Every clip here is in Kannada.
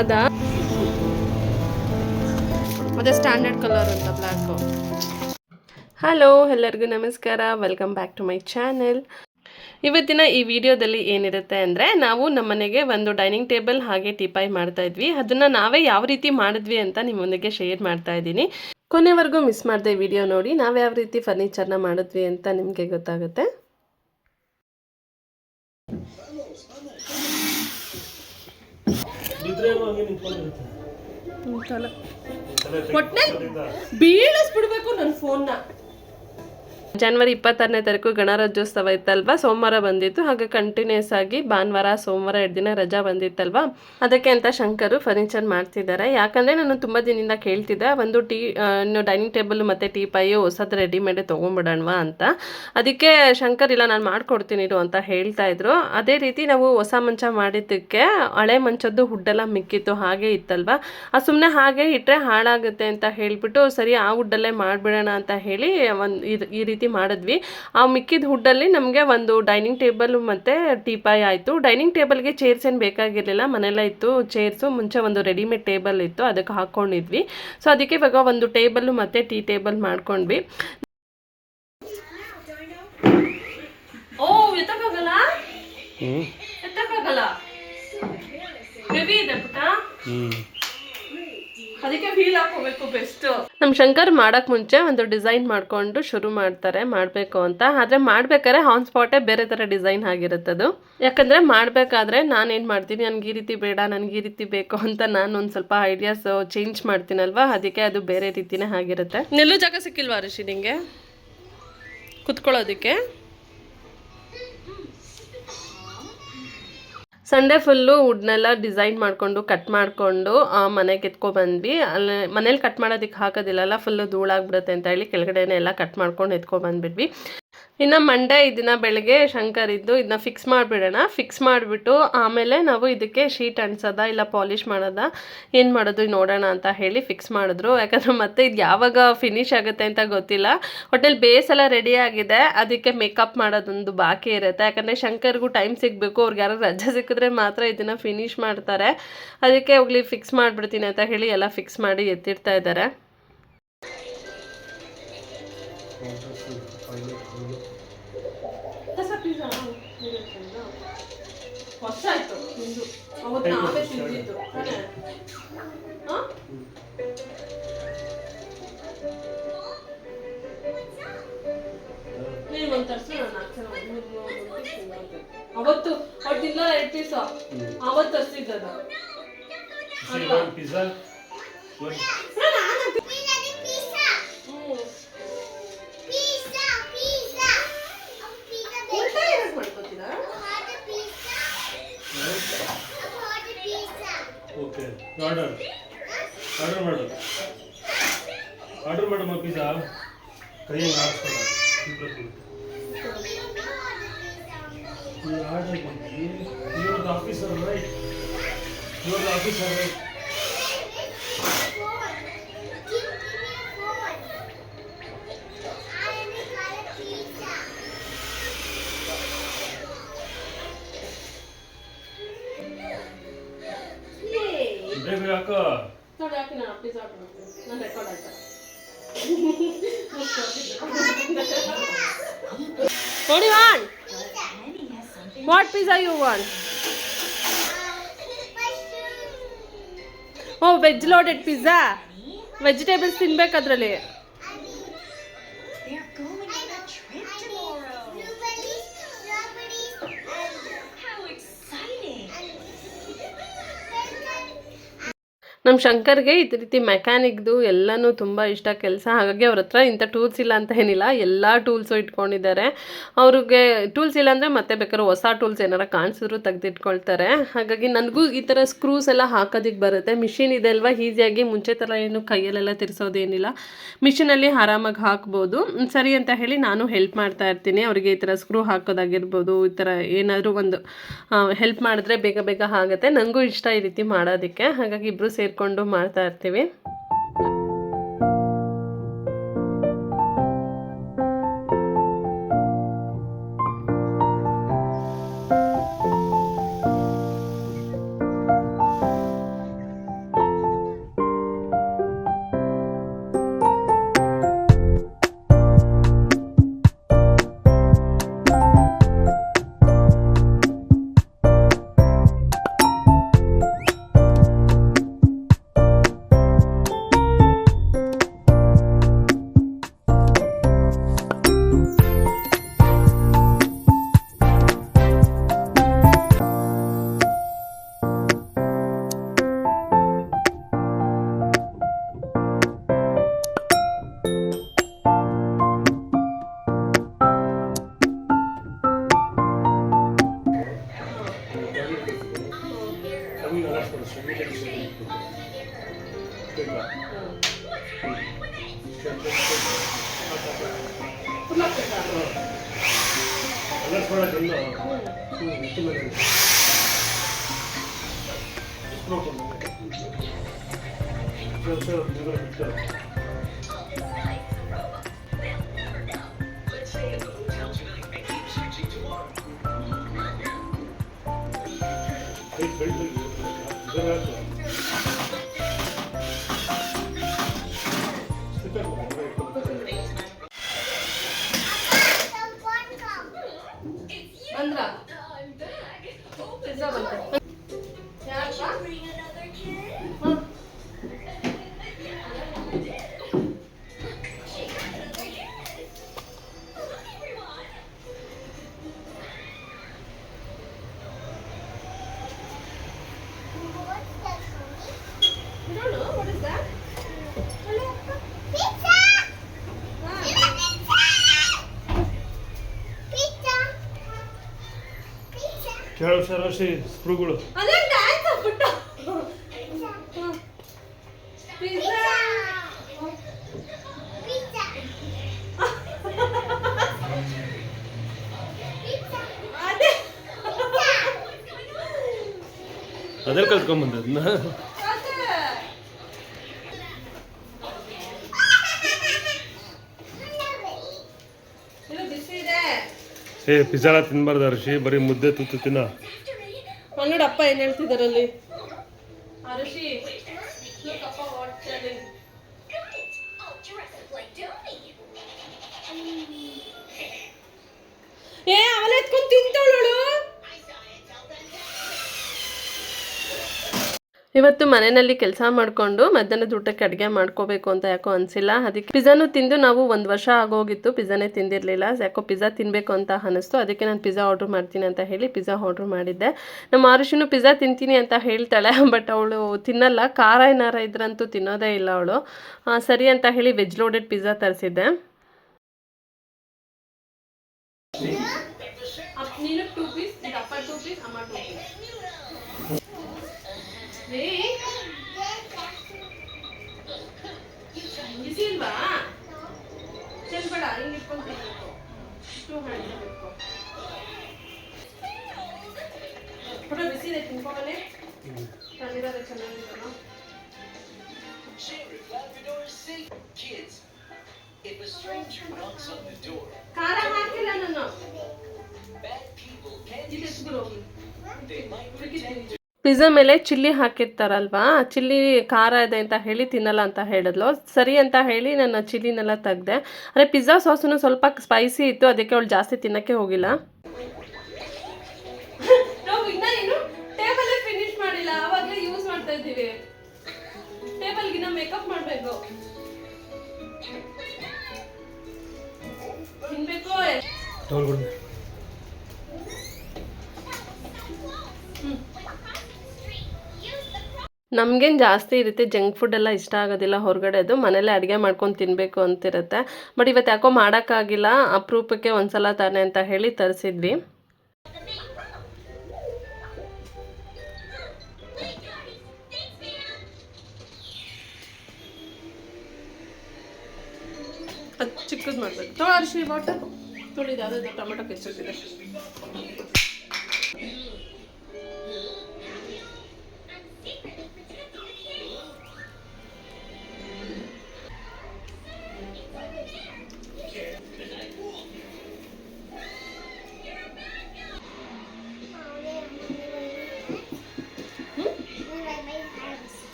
ಅದಾ ಅದೇ ಸ್ಟ್ಯಾಂಡರ್ಡ್ ಕಲರ್ ಅಂತ ಬ್ಲ್ಯಾಕು. ಹಲೋ, ಎಲ್ಲರಿಗೂ ನಮಸ್ಕಾರ. Welcome back to my channel. ಇವತ್ತಿನ ಈ ವಿಡಿಯೋದಲ್ಲಿ ಏನಿರುತ್ತೆ ಅಂದರೆ, ನಾವು ನಮ್ಮನೆಗೆ ಒಂದು ಡೈನಿಂಗ್ ಟೇಬಲ್ ಹಾಗೆ ಟೀಪಾಯ್ ಮಾಡ್ತಾ ಇದ್ವಿ. ಅದನ್ನು ನಾವೇ ಯಾವ ರೀತಿ ಮಾಡಿದ್ವಿ ಅಂತ ನಿಮ್ಮೊಂದಿಗೆ ಶೇರ್ ಮಾಡ್ತಾ ಇದ್ದೀನಿ. ಕೊನೆವರೆಗೂ ಮಿಸ್ ಮಾಡದೆ ವಿಡಿಯೋ ನೋಡಿ, ನಾವು ಯಾವ ರೀತಿ ಫರ್ನಿಚರ್ನ ಮಾಡಿದ್ವಿ ಅಂತ ನಿಮಗೆ ಗೊತ್ತಾಗುತ್ತೆ. ಬೀಳಿಸ್ಬಿಡ್ಬೇಕು ನನ್ನ ಫೋನ್ನ. ಜನವರಿ 26ನೇ ತಾರೀಕು ಗಣರಾಜ್ಯೋತ್ಸವ ಇತ್ತಲ್ವಾ, ಸೋಮವಾರ ಬಂದಿತ್ತು. ಹಾಗೆ ಕಂಟಿನ್ಯೂಸ್ ಆಗಿ ಭಾನುವಾರ ಸೋಮವಾರ 2 ದಿನ ರಜಾ ಬಂದಿತ್ತಲ್ವಾ, ಅದಕ್ಕೆ ಅಂತ ಶಂಕರು ಫರ್ನಿಚರ್ ಮಾಡ್ತಿದ್ದಾರೆ. ಯಾಕಂದರೆ ನಾನು ತುಂಬ ದಿನದಿಂದ ಕೇಳ್ತಿದ್ದೆ, ಒಂದು ಡೈನಿಂಗ್ ಟೇಬಲ್ ಮತ್ತು ಟೀಪಾಯಿ ಹೊಸದು ರೆಡಿಮೇಡ್ ತೊಗೊಂಬಿಡೋಣವಾ ಅಂತ. ಅದಕ್ಕೆ ಶಂಕರ್ ಇಲ್ಲ ನಾನು ಮಾಡ್ಕೊಡ್ತೀನಿ ಇರು ಅಂತ ಹೇಳ್ತಾ ಇದ್ರು. ಅದೇ ರೀತಿ ನಾವು ಹೊಸ ಮಂಚ ಮಾಡಿದ್ದಕ್ಕೆ ಹಳೆ ಮಂಚದ್ದು ಹುಡ್ಡೆಲ್ಲ ಮಿಕ್ಕಿತ್ತು, ಹಾಗೆ ಇತ್ತಲ್ವಾ, ಅದು ಸುಮ್ಮನೆ ಹಾಗೆ ಇಟ್ಟರೆ ಹಾಳಾಗುತ್ತೆ ಅಂತ ಹೇಳಿಬಿಟ್ಟು ಸರಿ ಆ ಹುಡ್ಡಲ್ಲೇ ಮಾಡಿಬಿಡೋಣ ಅಂತ ಹೇಳಿ ಈ ರೀತಿ ಮಾಡಿದ್ವಿ. ಆ ಮಿಕ್ಕಿದ ಹುಡ್ಡಲ್ಲಿ ನಮಗೆ ಒಂದು ಡೈನಿಂಗ್ ಟೇಬಲ್ ಮತ್ತು ಟೀಪಾಯ್ ಆಯಿತು. ಡೈನಿಂಗ್ ಟೇಬಲ್ಗೆ ಚೇರ್ಸ್ ಏನು ಬೇಕಾಗಿರಲಿಲ್ಲ, ಮನೆಯಲ್ಲೇ ಇತ್ತು ಚೇರ್ಸು. ಮುಂಚೆ ಒಂದು ರೆಡಿಮೇಡ್ ಟೇಬಲ್ ಇತ್ತು, ಅದಕ್ಕೆ ಹಾಕ್ಕೊಂಡಿದ್ವಿ. ಸೊ ಅದಕ್ಕೆ ಇವಾಗ ಒಂದು ಟೇಬಲ್ ಮತ್ತು ಟೀ ಟೇಬಲ್ ಮಾಡ್ಕೊಂಡ್ವಿ. ಓ ಎತ್ತಕ್ಕಾಗಲ್ಲ, ಎತ್ತಕ್ಕಾಗಲ್ಲ, ಹೆವಿ ಇದೆ ಪುಟ್ಟ, ಅದಕ್ಕೆ ಫೀಲ್ ಹಾಕೋಬೇಕು ಬೆಸ್ಟ್. ನಮ್ಮ ಶಂಕರ್ ಮಾಡಕ್ ಮುಂಚೆ ಒಂದು ಡಿಸೈನ್ ಮಾಡ್ಕೊಂಡು ಶುರು ಮಾಡ್ತಾರೆ ಮಾಡಬೇಕು ಅಂತ. ಆದರೆ ಮಾಡ್ಬೇಕಾದ್ರೆ ಆನ್ ಸ್ಪಾಟೇ ಬೇರೆ ಥರ ಡಿಸೈನ್ ಆಗಿರುತ್ತದು. ಯಾಕಂದರೆ ಮಾಡಬೇಕಾದ್ರೆ ನಾನೇನು ಮಾಡ್ತೀನಿ, ನನಗೆ ಈ ರೀತಿ ಬೇಡ, ನನಗೆ ಈ ರೀತಿ ಬೇಕು ಅಂತ ನಾನು ಒಂದು ಸ್ವಲ್ಪ ಐಡಿಯಾಸ್ ಚೇಂಜ್ ಮಾಡ್ತೀನಲ್ವಾ, ಅದಕ್ಕೆ ಅದು ಬೇರೆ ರೀತಿನೇ ಆಗಿರುತ್ತೆ. ನೆಲ್ಲೂ ಜಾಗ ಸಿಕ್ಕಿಲ್ವಾ ಋಷಿ ನಿಂಗೆ ಕುತ್ಕೊಳ್ಳೋದಕ್ಕೆ? ಸಂಡೇ ಫುಲ್ಲು ವುಡ್ನೆಲ್ಲ ಡಿಸೈನ್ ಮಾಡಿಕೊಂಡು ಕಟ್ ಮಾಡಿಕೊಂಡು ಮನೆಗೆ ಎತ್ಕೊಬಂದ್ವಿ. ಅಲ್ಲಿ ಮನೇಲಿ ಕಟ್ ಮಾಡೋದಕ್ಕೆ ಹಾಕೋದಿಲ್ಲಲ್ಲ, ಫುಲ್ಲು ಧೂಳಾಗ್ಬಿಡುತ್ತೆ ಅಂತ ಹೇಳಿ ಕೆಳಗಡೆನೇ ಎಲ್ಲ ಕಟ್ ಮಾಡ್ಕೊಂಡು ಎತ್ಕೊಬಂದ್ಬಿಟ್ವಿ. ಇನ್ನು ಮಂಡೇ ಇದನ್ನ ಬೆಳಗ್ಗೆ ಶಂಕರ್ ಇದ್ದು ಇದನ್ನ ಫಿಕ್ಸ್ ಮಾಡಿಬಿಡೋಣ, ಫಿಕ್ಸ್ ಮಾಡಿಬಿಟ್ಟು ಆಮೇಲೆ ನಾವು ಇದಕ್ಕೆ ಶೀಟ್ ಅಂಟಿಸೋದ ಇಲ್ಲ ಪಾಲಿಷ್ ಮಾಡೋದ ಏನು ಮಾಡೋದು ನೋಡೋಣ ಅಂತ ಹೇಳಿ ಫಿಕ್ಸ್ ಮಾಡಿದ್ರು. ಯಾಕಂದರೆ ಮತ್ತೆ ಇದು ಯಾವಾಗ ಫಿನಿಶ್ ಆಗುತ್ತೆ ಅಂತ ಗೊತ್ತಿಲ್ಲ. ಹೋಟೆಲ್ ಬೇಸ್ ಎಲ್ಲ ರೆಡಿ ಆಗಿದೆ, ಅದಕ್ಕೆ ಮೇಕಪ್ ಮಾಡೋದೊಂದು ಬಾಕಿ ಇರುತ್ತೆ. ಯಾಕಂದರೆ ಶಂಕರ್ಗೂ ಟೈಮ್ ಸಿಗಬೇಕು, ಅವ್ರಿಗೆ ಯಾರು ರಜೆ ಸಿಕ್ಕಿದ್ರೆ ಮಾತ್ರ ಇದನ್ನು ಫಿನಿಶ್ ಮಾಡ್ತಾರೆ. ಅದಕ್ಕೆ ಹೋಗ್ಲಿ ಫಿಕ್ಸ್ ಮಾಡಿಬಿಡ್ತೀನಿ ಅಂತ ಹೇಳಿ ಎಲ್ಲ ಫಿಕ್ಸ್ ಮಾಡಿ ಎತ್ತಿಡ್ತಾ ಇದ್ದಾರೆ. ಹೊಸಾಯ್ತು ಅವತ್ತು ನಾವೇ ತಿಂದಿದ್ದು ತಾನೇ. ನೀನು ಒಂದು ತರಿಸು, ನಾನು ಅವತ್ತು ಅವತ್ತಿಲ್ಲ 2 ಪೀಸ್ ಅವತ್ತು ತರಿಸಿದ್ದದ. ಓಕೆ ಆರ್ಡರ್ ಮಾಡು, ಆರ್ಡರ್ ಮಾಡಮ್ಮ ಪಿಜ್ಜಾ. ಕೈ ಹಾಕ್ಸ್ಕೊಳ ಆರ್ಡರ್ ಮಾಡಿ. You are the officer right, you are the officer right. ಯಾಕ ನೋಡಿ ಯಾಕೆ ನಾನು ಪಿಜ್ಜಾ ಆರ್ಡರ್ ಮಾಡ್ತೀನಿ, ನಾನು ರೆಕಾರ್ಡ್ ಆಯ್ತಾ. What do you want? What pizza you want? Oh, veg loaded pizza. Vegetables ತಿನ್ಬೇಕು ಅದರಲ್ಲಿ. ನಮ್ಮ ಶಂಕರ್ಗೆ ಈ ರೀತಿ ಮೆಕ್ಯಾನಿಕ್ದು ಎಲ್ಲನೂ ತುಂಬ ಇಷ್ಟ ಕೆಲಸ. ಹಾಗಾಗಿ ಅವ್ರ ಹತ್ರ ಇಂಥ ಟೂಲ್ಸ್ ಇಲ್ಲ ಅಂತ ಏನಿಲ್ಲ, ಎಲ್ಲ ಟೂಲ್ಸು ಇಟ್ಕೊಂಡಿದ್ದಾರೆ. ಅವ್ರಿಗೆ ಟೂಲ್ಸ್ ಇಲ್ಲ ಅಂದರೆ ಮತ್ತೆ ಬೇಕಾದ್ರೆ ಹೊಸ ಟೂಲ್ಸ್ ಏನಾರು ಕಾಣಿಸಿದ್ರು ತೆಗೆದಿಟ್ಕೊಳ್ತಾರೆ. ಹಾಗಾಗಿ ನನಗೂ ಈ ಥರ ಸ್ಕ್ರೂಸ್ ಎಲ್ಲ ಹಾಕೋದಕ್ಕೆ ಬರುತ್ತೆ. ಮಿಷಿನ್ ಇದೆ ಅಲ್ವಾ, ಈಸಿಯಾಗಿ ಮುಂಚೆ ಥರ ಏನು ಕೈಯಲ್ಲೆಲ್ಲ ತಿರ್ಸೋದೇನಿಲ್ಲ, ಮಿಷಿನಲ್ಲಿ ಆರಾಮಾಗಿ ಹಾಕ್ಬೋದು. ಸರಿ ಅಂತ ಹೇಳಿ ನಾನು ಹೆಲ್ಪ್ ಮಾಡ್ತಾ ಇರ್ತೀನಿ ಅವರಿಗೆ. ಈ ಥರ ಸ್ಕ್ರೂ ಹಾಕೋದಾಗಿರ್ಬೋದು, ಈ ಥರ ಏನಾದರೂ ಒಂದು ಹೆಲ್ಪ್ ಮಾಡಿದ್ರೆ ಬೇಗ ಬೇಗ ಆಗುತ್ತೆ. ನನಗೂ ಇಷ್ಟ ಈ ರೀತಿ ಮಾಡೋದಕ್ಕೆ, ಹಾಗಾಗಿ ಇಬ್ಬರು ಸೇರಿಕೊಂಡು ಮಾಡ್ತಾ ಇರ್ತೀವಿ. ಫುಲ್ ಹಾಕ್ಬೇಕಾ? ಕಲರ್ಸ್ ಮಾಡೋದಿಲ್ಲ ಬಂದ್ರಾ? ಪಿಜ್ಜಾ ಬಂತೆ. ಯಾರಪ್ಪ? ಹ್ಮ್. You don't know? What is that? Pizza! Ah. Pizza! Pizza! ಕೇಳು ಸರಾಶಿ ಸ್ಪ್ರೂಗಳು ಅದೇ ಡ್ಯಾನ್ಸ್ ಆಗ್ಬಿಟ್ಟು. Pizza! ಪಿಜ್ಜಾ. Pizza! ಅದೇ. ಅದೇ ಕಲ್ತ್ಕೊಂಡ್ಬಂದ ಅದನ್ನ ಅದೇ. ಇದು ಬಿಸಿ ಇದೆ. ಪಿಜ್ಜಾ ಎಲ್ಲ ತಿನ್ಬಾರ್ದು ಅರ್ಷಿ ಬರೀ ಮುದ್ದೆ ತುತ್ತು ತಿನ್ನ ನೋಡು ಅಪ್ಪ ಏನ್ ಹೇಳ್ತಿದಾರಲ್ಲಿ. ಅರುಷಿ ಅಪ್ಪ ವಾಟ್ ಟೆಲಿಂಗ್. ಏ ಅವಳ ಎತ್ಕೊಂಡು ತಿಂತವಳು. ಇವತ್ತು ಮನೆಯಲ್ಲಿ ಕೆಲಸ ಮಾಡಿಕೊಂಡು ಮಧ್ಯಾಹ್ನದ ಊಟಕ್ಕೆ ಅಡುಗೆ ಮಾಡ್ಕೋಬೇಕು ಅಂತ ಯಾಕೋ ಅನಿಸಿಲ್ಲ. ಅದಕ್ಕೆ ಪಿಜ್ಜಾನು ತಿಂದು ನಾವು 1 ವರ್ಷ ಆಗೋಗಿತ್ತು ಪಿಜ್ಜಾನೇ ತಿಂದಿರಲಿಲ್ಲ. ಯಾಕೋ ಪಿಜ್ಜಾ ತಿನ್ನಬೇಕು ಅಂತ ಅನ್ನಿಸ್ತು. ಅದಕ್ಕೆ ನಾನು ಪಿಜ್ಜಾ ಆರ್ಡ್ರ್ ಮಾಡ್ತೀನಿ ಅಂತ ಹೇಳಿ ಪಿಜ್ಜಾ ಆರ್ಡ್ರ್ ಮಾಡಿದ್ದೆ. ನಮ್ಮ ಆರುಷಿನೂ ಪಿಜ್ಜಾ ತಿಂತೀನಿ ಅಂತ ಹೇಳ್ತಾಳೆ, ಬಟ್ ಅವಳು ತಿನ್ನಲ್ಲ. ಖಾರ ಏನಾರ ಇದ್ರಂತೂ ತಿನ್ನೋದೇ ಇಲ್ಲ ಅವಳು. ಸರಿ ಅಂತ ಹೇಳಿ ವೆಜ್ ಲೋಡೆಡ್ ಪಿಜ್ಜಾ ತರಿಸಿದ್ದೆ. ನೀನು 2 ಪೀಸ್, ಅಪ್ಪ 2 ಪೀಸ್, ಅಮ್ಮ 2 ಪೀಸ್. ಬಿಸಿ ಇಲ್ವಾ? ಚೆಲ್ಬೇಡ, ಹಿಂಗೆ ಇಟ್ಕೊಂಡು ತಿನ್ಬೇಕು. 2 ಹ್ಯಾಂಡ್ ಇಟ್ಕೊ. ಪುಟ ಬಿಸಿ ಇದೆ, ತಿನ್ಕೊಂಬನೆ. ತಂದಿರೋದೇ ಚೆನ್ನಾಗಿದೆಯಲ್ಲ. ಖಾರ ಹಾಕಿಲ್ಲ ನಾನು. ಇದು ಎತ್ಬಿಡು ಹೋಗಿ. ಪಿಜ್ಜಾ ಮೇಲೆ ಚಿಲ್ಲಿ ಹಾಕಿರ್ತಾರಲ್ವಾ, ಚಿಲ್ಲಿ ಖಾರ ಇದೆ ಅಂತ ಹೇಳಿ ತಿನ್ನಲ್ಲ ಅಂತ ಹೇಳಿದ್ಲು. ಸರಿ ಅಂತ ಹೇಳಿ ನಾನು ಚಿಲ್ಲಿನೆಲ್ಲ ತೆಗ್ದೆ. ಅಂದರೆ ಪಿಜ್ಜಾ ಸಾಸನ್ನು ಸ್ವಲ್ಪ ಸ್ಪೈಸಿ ಇತ್ತು, ಅದಕ್ಕೆ ಅವಳು ಜಾಸ್ತಿ ತಿನ್ನಕ್ಕೆ ಹೋಗಿಲ್ಲ. ನಾವು ಇನ್ನೂ ಏನು ಟೇಬಲ್ ಫಿನಿಶ್ ಮಾಡಿಲ್ಲ, ಆವಾಗಲೇ ಯೂಸ್ ಮಾಡ್ತಾ ಇದ್ದೀವಿ. ಟೇಬಲ್ಗಿನ್ನ ಮೇಕಪ್ ಮಾಡಬೇಕು. ತಿನ್ಬೇಕು. ನಮಗೇನು ಜಾಸ್ತಿ ಇರುತ್ತೆ ಜಂಕ್ ಫುಡ್ ಎಲ್ಲ ಇಷ್ಟ ಆಗೋದಿಲ್ಲ ಹೊರಗಡೆದು, ಮನೇಲೆ ಅಡುಗೆ ಮಾಡ್ಕೊಂಡು ತಿನ್ನಬೇಕು ಅಂತಿರುತ್ತೆ. ಬಟ್ ಇವತ್ತು ಯಾಕೋ ಮಾಡೋಕ್ಕಾಗಿಲ್ಲ, ಅಪರೂಪಕ್ಕೆ ಒಂದ್ಸಲ ತಾನೆ ಅಂತ ಹೇಳಿ ತರಿಸಿದ್ವಿ. ಅದು ಚಿಕ್ಕದು ಮಾಡಬೇಕು. ತೊಗೊಳ್ಳಿ ವಾಟರ್ ತೊಳಿದು ಯಾವುದಾದ್ರು ಟೊಮೆಟೊ ಕೆಚ್ಚಿದೆ.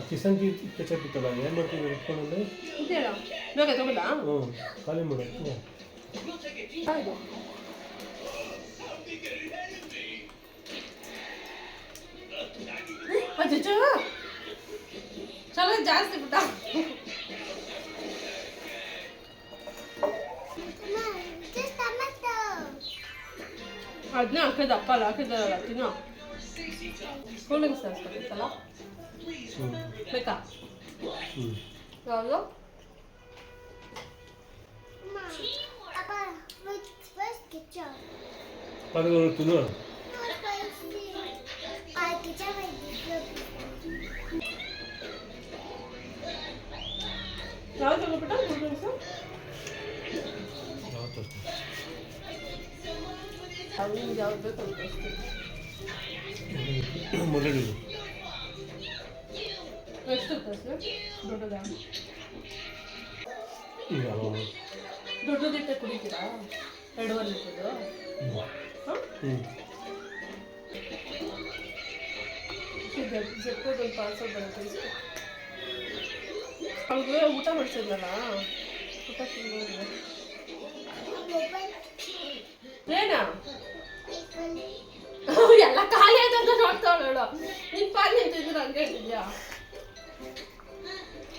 ಕಿಸನ್ ಕೆಚಪ್ ಇತ್ತಲ್ಲ, ಏನು ಮಾಡ್ತೀವಿ ಇಟ್ಕೊಂಡ್ರೆ ಇವಾಗ ತಗೊಳ್ಳ ಖಾಲಿ ಮಾಡು. ಚಲೋ ಜಾಸ್ತಿ ಬಿಟ್ಟ. ಅದನ್ನ ಹಾಕಿದ ಅಪ್ಪ ಅಲ್ಲಿ ಹಾಕಿದಾರಲ್ಲ ತಿನ್ನೋ. ಕೂಲ್ ಡ್ರಿಂಕ್ಸ್ ತರಿಸ್ಬೇಕಿತ್ತಲ್ಲ, ಬೇಕಾ? ಯಾವುದು? ಅದು ತಿನ್ನು. ಯಾವ್ದು ತಗೋಬಿಟ್ಟ ಕೂಲ್ ಡ್ರಿಂಕ್ಸು ಅವ್ನಿಗೆ ಯಾವ್ದು ಬೇಕು ಅಂತ ಮೊದಲು ಎಷ್ಟು ಸರ್ ದೊಡ್ಡದಾ ಈಗ ದೊಡ್ಡದಿಟ್ಟೆ ಕುಡಿತೀರಾ 2.5 ಲೀಟರ್ದು ಜೆಪ್ಪೊಂದು ಪಾರ್ಸಲ್ ಬರುತ್ತೆ ಇಷ್ಟು ಅವ್ಳಿಗೆ ಊಟ ಮಾಡಿಸಿದ್ನಲ್ಲ ಊಟ ತಿಂದು ಏನಾ ಎಲ್ಲ ಖಾಲಿ ಆಯ್ತು ಅಂತ ನೋಡ್ತಾವಳು ಹೇಳು ನಿನ್ ಪಾಲಿ ಅಂತ ಇದ್ರೆ ಹಂಗೆ ಹೇಳ್ತಿದ್ಯಾ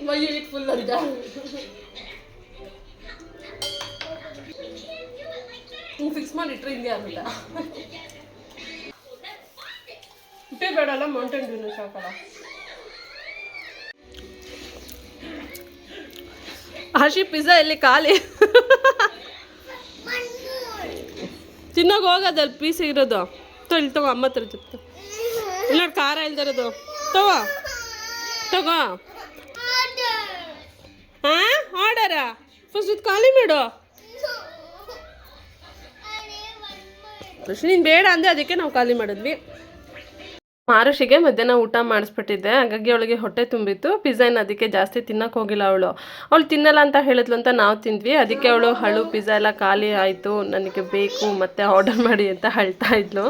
ಮೈ ಇಟ್ ಫುಲ್ ಅಂತ ಹಿಂಗೆ ಫಿಕ್ಸ್ ಮಾಡಿಟ್ರೆ ಹಿಂಗೆ ಆಗುತ್ತೆ ಇಟ್ಟೇ ಬೇಡಲ್ಲ ಮೌಂಟೇನ್ ಡ್ಯೂನು ಸಾಕಲ್ಲ ಆಶಿ ಪಿಜ್ಜಾ ಎಲ್ಲಿ ಖಾಲಿ ತಿನ್ನೋಕೆ ಹೋಗೋದಲ್ಲಿ ಪೀಸ್ ಇರೋದು ಇಲ್ಲಿ ತಗೋ ಅಮ್ಮ ಹತ್ರ ಜೊತೆ ಇಲ್ಲ ಖಾರ ಇಲ್ದಿರೋದು ತಗೋ ತಗೋ ಹಾಂ ಆರ್ಡರಾ ಫಸ್ಟ್ ಇದು ಖಾಲಿ ಮಾಡು ನೀನು ಬೇಡ ಅಂದೆ ಅದಕ್ಕೆ ನಾವು ಖಾಲಿ ಮಾಡಿದ್ವಿ ಮಾರುಷಿಗೆ ಮಧ್ಯಾಹ್ನ ಊಟ ಮಾಡಿಸ್ಬಿಟ್ಟಿದ್ದೆ ಹಾಗಾಗಿ ಅವಳಿಗೆ ಹೊಟ್ಟೆ ತುಂಬಿತ್ತು ಪಿಜ್ಜಾನ ಅದಕ್ಕೆ ಜಾಸ್ತಿ ತಿನ್ನಕ್ಕೆ ಹೋಗಿಲ್ಲ ಅವಳು ತಿನ್ನಲ್ಲ ಅಂತ ಹೇಳಿದ್ಲು ಅಂತ ನಾವು ತಿಂದ್ವಿ ಅದಕ್ಕೆ ಅವಳು ಹಳು ಪಿಜ್ಜಾ ಎಲ್ಲ ಖಾಲಿ ಆಯಿತು ನನಗೆ ಬೇಕು ಮತ್ತೆ ಆರ್ಡರ್ ಮಾಡಿ ಅಂತ ಹೇಳ್ತಾ ಇದ್ಲು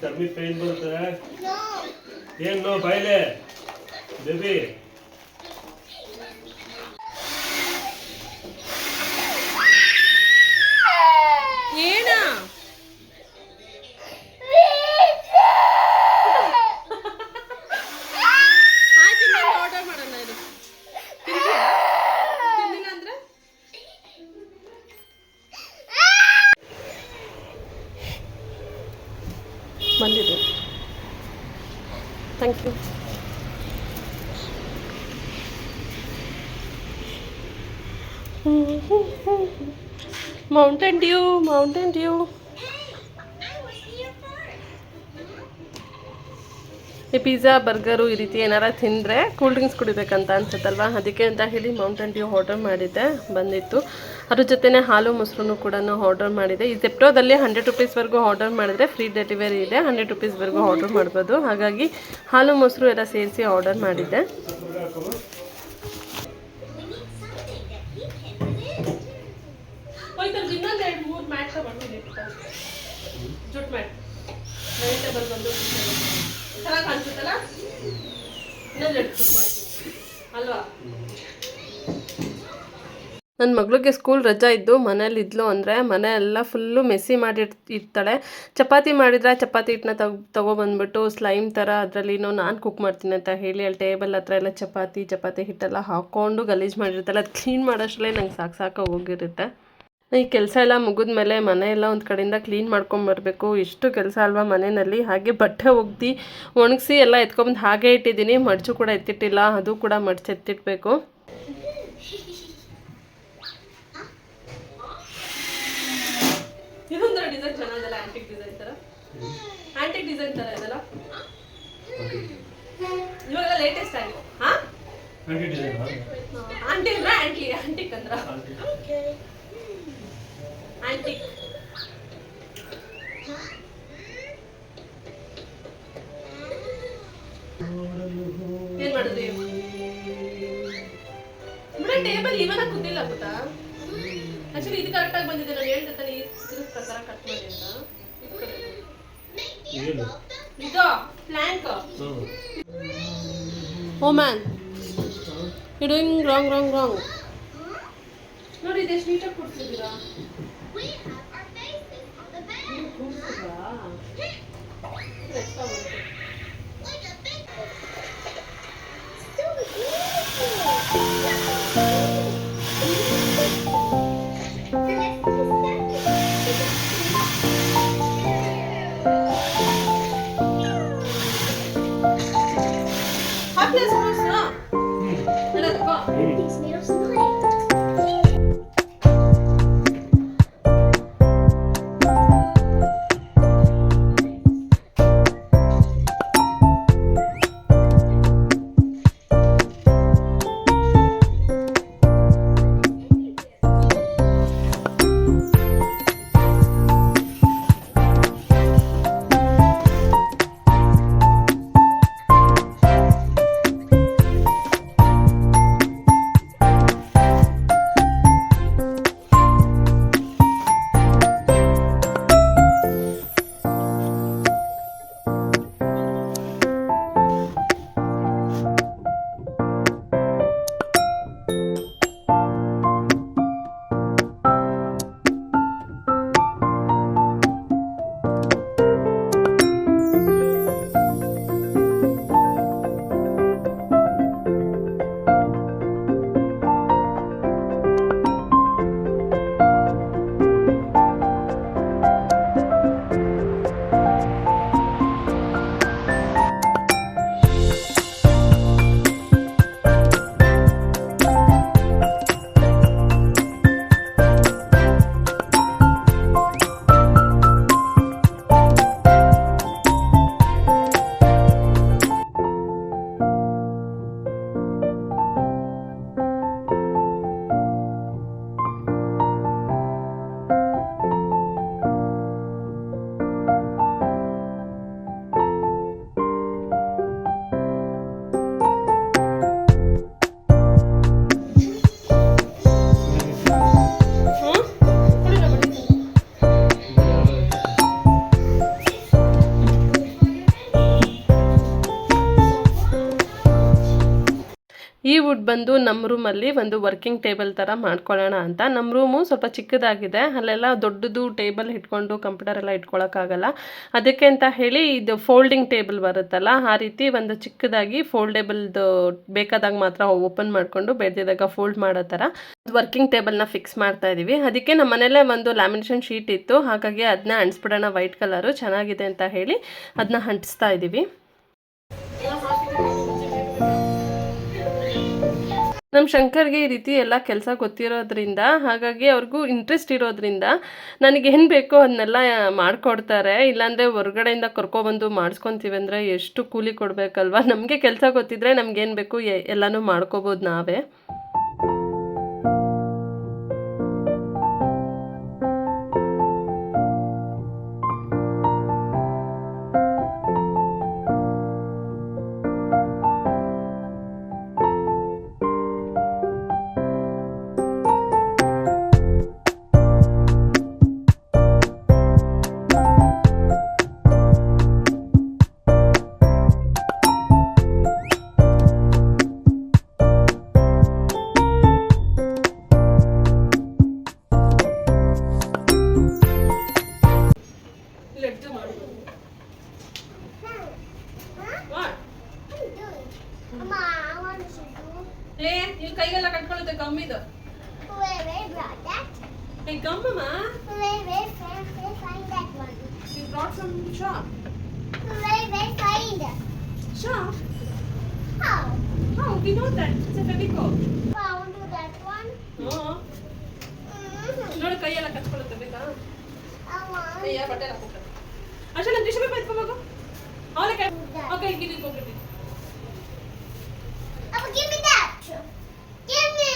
ಟರ್ಮಿ ಪೇನ್ ಬರುತ್ತೆ ಏನು ಬಾಯ್ಲೆ ಬೇಬಿ ಏನ ಆರ್ಡರ್ ಮಾಡೋಣ ಇದು ತಿಂದಿಲ್ಲ ಅಂದ್ರೆ ಬಂದಿದೆ ಥ್ಯಾಂಕ್ ಯು ಮೌಂಟೇನ್ ಡ್ಯೂ ಈ ಪಿಜ್ಜಾ ಬರ್ಗರು ಈ ರೀತಿ ಏನಾರ ತಿಂದರೆ ಕೂಲ್ ಡ್ರಿಂಕ್ಸ್ ಕುಡಿಬೇಕಂತ ಅನ್ಸುತ್ತಲ್ವ ಅದಕ್ಕೆ ಅಂತ ಹೇಳಿ ಮೌಂಟೇನ್ ಡ್ಯೂ ಆರ್ಡರ್ ಮಾಡಿದ್ದೆ ಬಂದಿತ್ತು ಅದ್ರ ಜೊತೆನೇ ಹಾಲು ಮೊಸರು ಕೂಡ ಆರ್ಡರ್ ಮಾಡಿದೆ ಈ ಜೆಪ್ಟೋದಲ್ಲಿ 100 ರುಪೀಸ್ವರೆಗೂ ಆರ್ಡರ್ ಮಾಡಿದ್ರೆ ಫ್ರೀ ಡೆಲಿವರಿ ಇದೆ 100 ರುಪೀಸ್ವರೆಗೂ ಆರ್ಡರ್ ಮಾಡ್ಬೋದು ಹಾಗಾಗಿ ಹಾಲು ಮೊಸರು ಎಲ್ಲ ಸೇರಿಸಿ ಆರ್ಡರ್ ಮಾಡಿದ್ದೆ ಇನ್ನೊಂದು 2-3 ಮ್ಯಾಟ್ ತಗೊಂಡಿದ್ದೀನಿ ಜುಟ್ ಮ್ಯಾಟ್ ವೆಜಿಟೇಬಲ್ ಬಂದು ಚೆನ್ನಾಗಿ ಕಾಣಿಸುತ್ತಲ್ಲ ಇನ್ನೊಂದು 2 ಜುಟ್ ಮಾಡ್ತೀನಿ ಅಲ್ವಾ ನನ್ನ ಮಗಳಿಗೆ ಸ್ಕೂಲ್ ರಜಾ ಇದ್ದು ಮನೇಲಿ ಇದ್ಲು ಅಂದರೆ ಮನೆ ಎಲ್ಲ ಫುಲ್ಲು ಮೆಸ್ಸಿ ಮಾಡಿ ಇರ್ತಾಳೆ ಚಪಾತಿ ಮಾಡಿದ್ರೆ ಚಪಾತಿ ಹಿಟ್ಟನ್ನ ತಗೊಬಂದ್ಬಿಟ್ಟು ಸ್ಲೈಮ್ ಥರ ಅದರಲ್ಲಿ ನಾನು ಕುಕ್ ಮಾಡ್ತೀನಿ ಅಂತ ಹೇಳಿ ಅಲ್ಲಿ ಟೇಬಲ್ ಹತ್ರ ಎಲ್ಲ ಚಪಾತಿ ಹಿಟ್ಟೆಲ್ಲ ಹಾಕ್ಕೊಂಡು ಗಲೀಜು ಮಾಡಿರ್ತಾಳೆ ಅದು ಕ್ಲೀನ್ ಮಾಡೋಷ್ಟರಲ್ಲೇ ನಂಗೆ ಸಾಕಾಗಿ ಹೋಗಿರುತ್ತೆ ಈ ಕೆಲಸ ಎಲ್ಲ ಮುಗಿದ್ಮೇಲೆ ಮನೆ ಎಲ್ಲ ಒಂದು ಕಡೆಯಿಂದ ಕ್ಲೀನ್ ಮಾಡ್ಕೊಂಬರ್ಬೇಕು ಎಷ್ಟು ಕೆಲಸ ಅಲ್ವಾ ಮನೆಯಲ್ಲಿ ಹಾಗೆ ಬಟ್ಟೆ ಒಗ್ದು ಒಣಗಿಸಿ ಎಲ್ಲ ಎತ್ಕೊಂಬಂದು ಹಾಗೆ ಇಟ್ಟಿದ್ದೀನಿ ಮಡ್ಚು ಕೂಡ ಎತ್ತಿಟ್ಟಿಲ್ಲ ಅದು ಕೂಡ ಮಡ್ಚು ಎತ್ತಿಡಬೇಕು ಇದೊಂಥರ ಡಿಸೈನ್ ಚೆನ್ನಾಗಿದೆಲ್ಲ ಆಂಟಿಕ್ ಡಿಸೈನ್ ಥರ ಇದೆಲ್ಲ ಇವಾಗ ಲೇಟೆಸ್ಟ್ ಆಗಿ ಹಾಂ ಆಂಟಿಕ್ ಅಂದ್ರ ಆಂಟಿಕ್ ಏನ್ ಮಾಡಿದ್ರಿ ಟೇಬಲ್ ಇವನ ಕೂತಿಲ್ಲ ಪುಟ ಆಕ್ಚುಲಿ ಇದು ಕರೆಕ್ಟ್ ಆಗಿ ಬಂದಿದೆ ನಾನು ಹೇಳ್ದೆ ತಾನೆ ಈ ಪ್ರಕಾರ ಕಟ್ ಮಾಡಿ ಅಂತ ಇದು plank oh man you doing wrong ನೋಡಿ ಇದೆಷ್ಟು ನೀಟಾಗಿ ಕೊಡ್ತಿದ್ದೀರಾ ಈ ವುಡ್ ಬಂದು ನಮ್ಮ ರೂಮಲ್ಲಿ ಒಂದು ವರ್ಕಿಂಗ್ ಟೇಬಲ್ ಥರ ಮಾಡ್ಕೊಳ್ಳೋಣ ಅಂತ. ನಮ್ಮ ರೂಮು ಸ್ವಲ್ಪ ಚಿಕ್ಕದಾಗಿದೆ, ಅಲ್ಲೆಲ್ಲ ದೊಡ್ಡದು ಟೇಬಲ್ ಇಟ್ಕೊಂಡು ಕಂಪ್ಯೂಟರ್ ಎಲ್ಲ ಇಟ್ಕೊಳ್ಳೋಕ್ಕಾಗಲ್ಲ. ಅದಕ್ಕೆ ಅಂತ ಹೇಳಿ ಇದು ಫೋಲ್ಡಿಂಗ್ ಟೇಬಲ್ ಬರುತ್ತಲ್ಲ, ಆ ರೀತಿ ಒಂದು ಚಿಕ್ಕದಾಗಿ ಫೋಲ್ಡೇಬಲ್ದು ಬೇಕಾದಾಗ ಮಾತ್ರ ಓಪನ್ ಮಾಡಿಕೊಂಡು ಬೇಡದಿದ್ದಾಗ ಫೋಲ್ಡ್ ಮಾಡೋ ಥರ ವರ್ಕಿಂಗ್ ಟೇಬಲ್ನ ಫಿಕ್ಸ್ ಮಾಡ್ತಾ ಇದ್ದೀವಿ. ಅದಕ್ಕೆ ನಮ್ಮ ಮನೇಲೇ ಒಂದು ಲ್ಯಾಮಿನೇಷನ್ ಶೀಟ್ ಇತ್ತು, ಹಾಗಾಗಿ ಅದನ್ನ ಅಂಟಿಸ್ಬಿಡೋಣ, ವೈಟ್ ಕಲರು ಚೆನ್ನಾಗಿದೆ ಅಂತ ಹೇಳಿ ಅದನ್ನ ಅಂಟಿಸ್ತಾ ಇದ್ದೀವಿ. ನಮ್ಮ ಶಂಕರ್ಗೆ ಈ ರೀತಿ ಎಲ್ಲ ಕೆಲಸ ಗೊತ್ತಿರೋದ್ರಿಂದ, ಹಾಗಾಗಿ ಅವ್ರಿಗೂ ಇಂಟ್ರೆಸ್ಟ್ ಇರೋದ್ರಿಂದ ನನಗೇನು ಬೇಕೋ ಅದನ್ನೆಲ್ಲ ಮಾಡಿಕೊಡ್ತಾರೆ. ಇಲ್ಲಾಂದರೆ ಹೊರಗಡೆಯಿಂದ ಕರ್ಕೊಬಂದು ಮಾಡಿಸ್ಕೊತೀವಿ ಅಂದರೆ ಎಷ್ಟು ಕೂಲಿ ಕೊಡಬೇಕಲ್ವ. ನಮಗೆ ಕೆಲಸ ಗೊತ್ತಿದ್ರೆ ನಮಗೇನು ಬೇಕು ಎಲ್ಲನೂ ಮಾಡ್ಕೋಬೋದು ನಾವೇ. Mama, I want to do. ಇಲ್ಲಿ ಕೈಗೆಲ್ಲ ಕಟ್ಕೊಳ್ಳುತ್ತೆ ಗಮ್ಮಿದು. Where brought that? Hey, ಗಮ್ಮಮ್ಮ. Where find that one? You brought some chalk. Where find? Chalk? How? How? We know that. It's a Fevicol. Found that one? No. ನೋಡಿ ಕೈಯೆಲ್ಲ ಕಟ್ಕೊಳ್ಳುತ್ತೆ ಬೇಕಾ? I want. ಅಯ್ಯ ಬಟ್ಟೆ ಎಲ್ಲ ಕೊಟ್ಟೆ. ಅಷ್ಟೇ ನಾನು ಟಿಶ್ಯೂ ಪೇಪರ್ ಎತ್ಕೊಂಬೋಗು. ಅವಳೆ ಕೈ. Okay give it ಕೊಡ್ಬಿಡಿ. Abba, give me that. Give me.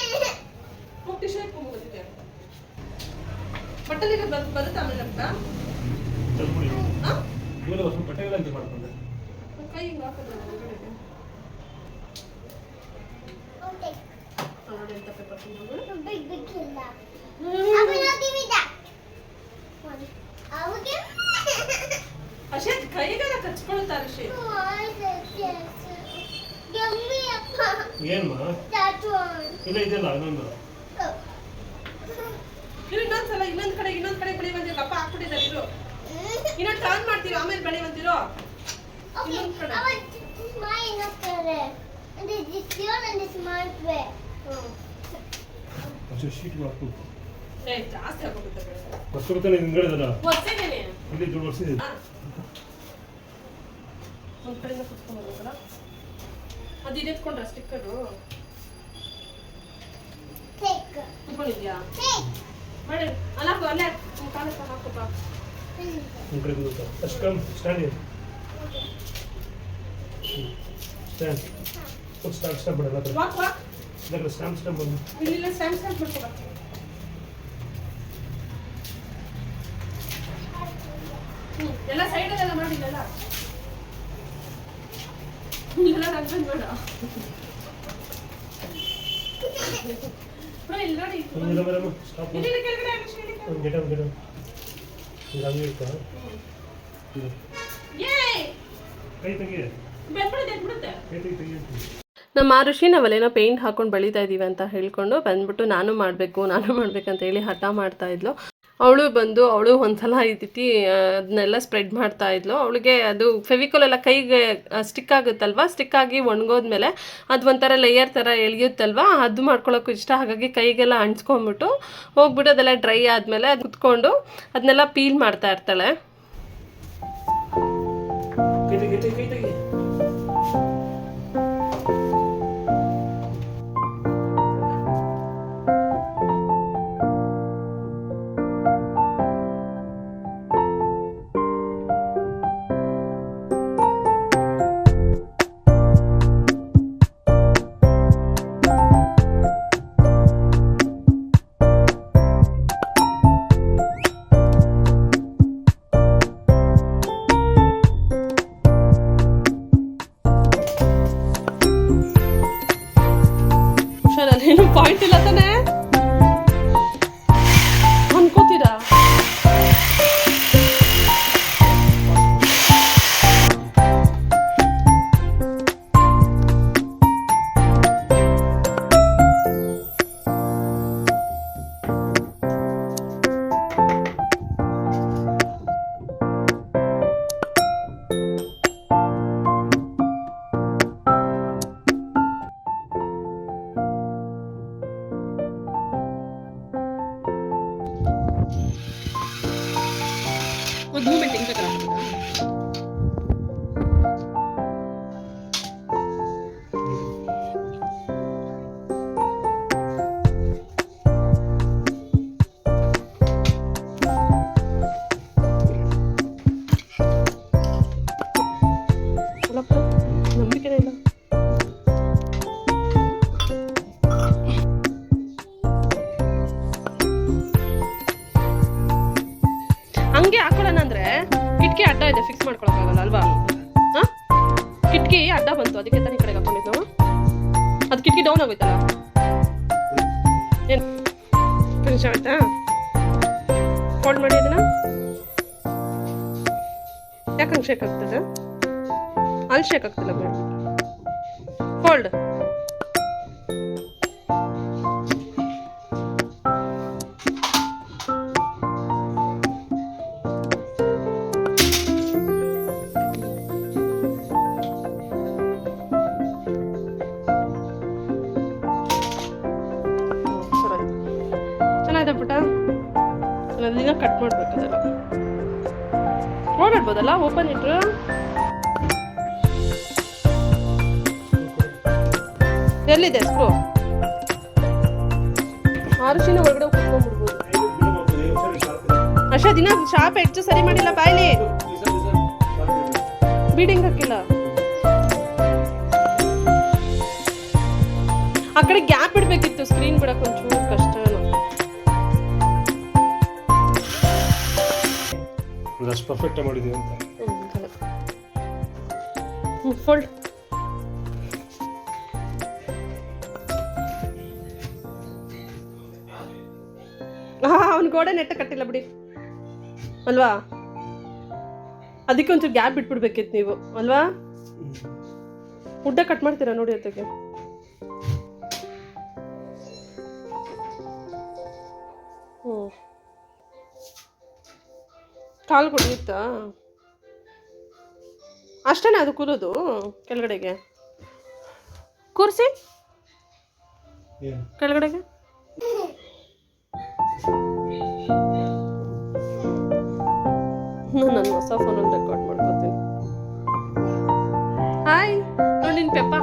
ಹೋಗಿ ಟಿಶ್ಯೂ ಎತ್ಕೊಂಬೋಗುತ್ತೆ. ಬಟ್ಟೆ ಬರುತ್ತೆ ಆಮೇಲೆ ನಮ್ಗೆ. ತಳ್ಬಿಡಿ. ಹಾ? ಇವೆಲ್ಲ ಹೊಸ ಬಟ್ಟೆಗಳ ಅಂತ ಮಾಡ್ಕೊಂಡೆ. ಕೈ ಹಿಂಗೆ ಹಾಕಿದ್ರೆ ಒಳಗಡೆ. Okay. ನೋಡಿ ಅಂತ ಪೇಪರ್ ತಗೊಂಡು. Big killer. Abba, now give me that. One. Abba, give me. ಅಶೇತ್ ಕೈಗೆಲ್ಲ ಕಚ್ಕೊಳ್ತಾರೆ ಅಶೇತ್. Yes. Give me Abba. ಏನ್ಮಾ? That one. ಇಲ್ಲ ಇದೆಲ್ಲ ಇನ್ನೊಂದು. Oh. ಇರು ಇನ್ನೊಂದ್ಸಲ ಇನ್ನೊಂದ್ ಕಡೆ ಬೆಳಿ ಬಂದಿರೋ ಅಪ್ಪ ಹಾಕ್ಬಿಟ್ಟಿದ್ದಾರೆ ಇರು. ಇನ್ನೊಂದು ಟರ್ನ್ ಮಾಡ್ತೀರೋ ಆಮೇಲೆ ಬೆಳಿ ಬಂದಿರೋ. Okay. Abba, this is mine up there. And this is yours and this is mine there. ಅಷ್ಟು ಶೀಟ್ ಹಾಕು. ಏ ಜಾಸ್ತಿ ಹಾಕೋಗುತ್ತೆ ಬೇಡ. ಹೊಸಕೊಡ್ತಾನೆ ಹಿಂಗಡೆದಲ್ಲ. ಒರ್ಸಿದ್ದೀನಿ. ಇಲ್ಲಿ ಜೋಡ್ ವರ್ಷಿದೆ. ಒಂದ್ ಕಡೆಯಿಂದ ಕುತ್ಕೊಂಡು ಹೋಗೋದಲ್ಲ. ಅದು ಇದೆತ್ಕೊಂಡ್ರ ಸ್ಟಿಕ್ಕರು. Take. ಕುತ್ಕೊಂಡಿದ್ಯಾ? Take. ಮಾಡಿ ಅಲ್ಲಾಕು ಅಲ್ಲೇ ನಿಮ್ಮ ಕಾಲಕ್ಕೆ ಹಾಕೋಪ್ಪ. ನಿಮ್ಮ ಕಡೆ ಕೂತ. ಅಷ್ಟು ಕಮ್ ಸ್ಟ್ಯಾಂಡ್ ಇದೆ. ಸ್ಟ್ಯಾಂಡ್. ಫುಟ್ ಸ್ಟಾಪ್ ಬಿಡಲ್ಲ. ವಾಕ್ ಇದಕ್ಕೆ ಸ್ಟ್ಯಾಂಪ್ ಬಂದು. ಇಲ್ಲಿ ಸ್ಟ್ಯಾಂಪ್ ಮಾಡ್ಕೊಬಾ. ಎಲ್ಲ ಸೈಡಲ್ಲೆಲ್ಲ ಮಾಡಿಲ್ಲ. ಇಲ್ಲ ಹಸ್ಬೆಂಡ್ ಬೇಡ. ಇಲ್ಲಿ ನೋಡಿ. ಇಲ್ಲ ಮೇಡಮ್ ಸ್ಟಾಪ್. ಇಲ್ಲಿ ಕೆಳಗಡೆ ಅಷ್ಟೇ. Get up. ಇದು ಹಂಗೆ ಇರ್ತಾ. ಏಯ್ ಕೈ ತೆಗಿ. ಬೆಳ್ಬಿಡುತ್ತೆ. ಕೈ ತೆಗಿ. ನಮ್ಮ ಆರುಷಿ ನಾವಲ್ಲೇನೋ ಪೇಂಟ್ ಹಾಕೊಂಡು ಬೆಳೀತಾ ಇದ್ದೀವಿ ಅಂತ ಹೇಳ್ಕೊಂಡು ಬಂದ್ಬಿಟ್ಟು ನಾನು ಮಾಡಬೇಕಂತ ಹೇಳಿ ಹಠ ಮಾಡ್ತಾ ಇದ್ಲು. ಅವಳು ಒಂದ್ಸಲ ಈ ರೀತಿ ಅದನ್ನೆಲ್ಲ ಸ್ಪ್ರೆಡ್ ಮಾಡ್ತಾ ಇದ್ಲು. ಅವಳಿಗೆ ಅದು ಫೆವಿಕೋಲ್ ಎಲ್ಲ ಕೈಗೆ ಸ್ಟಿಕ್ ಆಗುತ್ತಲ್ವ, ಸ್ಟಿಕ್ ಆಗಿ ಒಣಗೋದ್ಮೇಲೆ ಅದು ಒಂಥರ ಲೇಯರ್ ಥರ ಎಳೆಯುತ್ತಲ್ವ, ಅದು ಮಾಡ್ಕೊಳ್ಳೋಕ್ಕೂ ಇಷ್ಟ. ಹಾಗಾಗಿ ಕೈಗೆಲ್ಲ ಅಂಟ್ಸ್ಕೊಂಬಿಟ್ಟು ಹೋಗ್ಬಿಟ್ಟು ಅದೆಲ್ಲ ಡ್ರೈ ಆದಮೇಲೆ ಅದು ಕುತ್ಕೊಂಡು ಅದನ್ನೆಲ್ಲ ಪೀಲ್ ಮಾಡ್ತಾ ಇರ್ತಾಳೆ. ಕೈ ತೆಗಿ. ಏನು ಪಾಯಿಂಟ್ ಇಲ್ಲ ತಾನೆ ಅನ್ಕೋತೀರಾ? ನಂಬಿಕೆನೇ ಇಲ್ಲ. ಹಂಗೆ ಹಾಕೊಳ್ಳೋಣ ಅಂದ್ರೆ ಕಿಟಕಿ ಅಡ್ಡ ಇದೆ, ಫಿಕ್ಸ್ ಮಾಡ್ಕೊಳಕ್ಕಾಗಲ್ಲ ಅಲ್ವಾ? ಹಾಂ, ಕಿಟಕಿ ಅಡ್ಡ ಬಂತು, ಅದಕ್ಕೆ ತಾನೇ ಈ ಕಡೆಗೆ ಹಾಕೊಂಡಿದ್ದು. ಅದು ಕಿಟಕಿ ಡೌನ್ ಆಗೋಯ್ತಲ್ಲ. ಏನು ಫಿನಿಶ್ ಆಯ್ತಾ? ಫೋಲ್ಡ್ ಮಾಡಿ ಅದನ್ನ. ಯಾಕಂಗೆ ಶೇಕ್ ಆಗ್ತದೆ? ಅಲ್ಲಿ ಶೇಕ್ ಆಗ್ತಿಲ್ಲ ಬೇಡ. ಫೋಲ್ಡ್. ಚೆನ್ನಾಗಿದೆ ಪುಟ. ಅದನ್ನ ಕಟ್ ಮಾಡ್ಬೇಕು, ಅದೆಲ್ಲ ಓಡಾಡ್ಬೋದಲ್ಲ ಓಪನ್ ಇಟ್ರು. ಎಲ್ಲಿದೆ ಸ್ಕ್ರೂ? ಆರುಷಿನ ಒಳಗಡೆ ಕುತ್ಕೊಂಡ್ಬಿಡ್ಬೋದು. ಅಷ್ಟೇ ದಿನ ಶಾಪ್ ಹೆಚ್ಚು ಸರಿ ಮಾಡಿಲ್ಲ, ಬಾಯ್ಲಿ ಬೀಡಿಂಗ್ ಹಾಕಿಲ್ಲ. ಆ ಕಡೆ ಗ್ಯಾಪ್ ಇಡ್ಬೇಕಿತ್ತು, ಸ್ಕ್ರೀನ್ ಬಿಡಕ್ಕೆ ಒಂಚೂರು ಕಷ್ಟ. ಅಷ್ಟು ಪರ್ಫೆಕ್ಟ್ ಮಾಡಿದೀವಿ ಅಂತ. ಫೋಲ್ಡ್. ಅವ್ನು ಗೋಡೆ ನೆಟ್ಟ ಕಟ್ಟಿಲ್ಲ ಬಿಡಿ ಅಲ್ವಾ? ಅದಕ್ಕೆ ಒಂಚೂರು ಗ್ಯಾಪ್ ಬಿಟ್ಬಿಡ್ಬೇಕಿತ್ತು ನೀವು ಅಲ್ವಾ? ಉಡ್ಡ ಕಟ್ ಮಾಡ್ತೀರಾ ನೋಡಿ ಅದಕ್ಕೆ. ಕಾಲು ಕೊಡಿಯುತ್ತಾ? ಅಷ್ಟೇನೆ ಅದು ಕೂರೋದು ಕೆಳಗಡೆಗೆ? ಕೂರಿಸಿ ಕೆಳಗಡೆಗೆ. ನಾನು ಹೊಸ ಫೋನಲ್ಲಿ ರೆಕಾರ್ಡ್ ಮಾಡ್ಕೊತೀನಿ. ಹಾಯ್, ನೋಡಿ ನಿನ್ ಪೆಪ್ಪ.